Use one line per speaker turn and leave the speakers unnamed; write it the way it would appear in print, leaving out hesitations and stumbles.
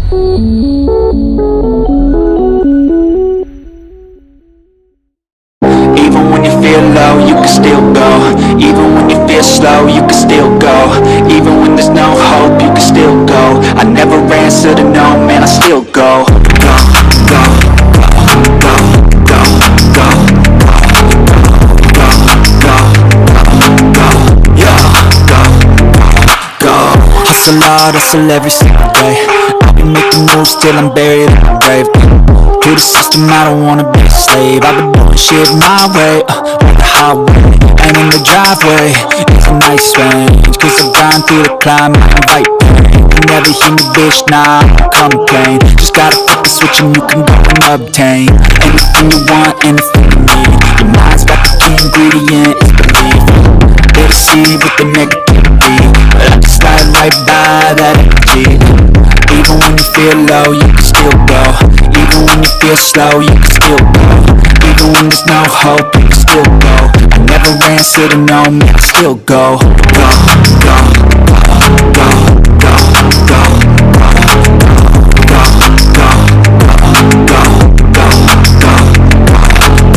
Even when you feel low, you can still go. Even when you feel slow, you can still go. Even when there's no hope, you can still go. I never answer to no, man, I still go. Go, go, go, go, go, go, go, go, yeah, go, go. Hustle hard, hustle every single day. I'll be making moves till I'm buried in my grave. To the system, I don't wanna be a slave. I've been doing shit my way, on the highway, and in the driveway. It's a nice range, cause I've gone through the climb, I invite pain. You never hear me, bitch, nah, I don't complain. Just gotta flip the switch and you can go and obtain anything you want, anything you need. Your mind's got the key ingredient, it's belief. They deceive with the negativity, but I just slide right by that energy. Even when you feel low, you can still go. Even when you feel slow, you can still go. Even when there's no hope, you can still go. I never answer to no, man, I still go. Go.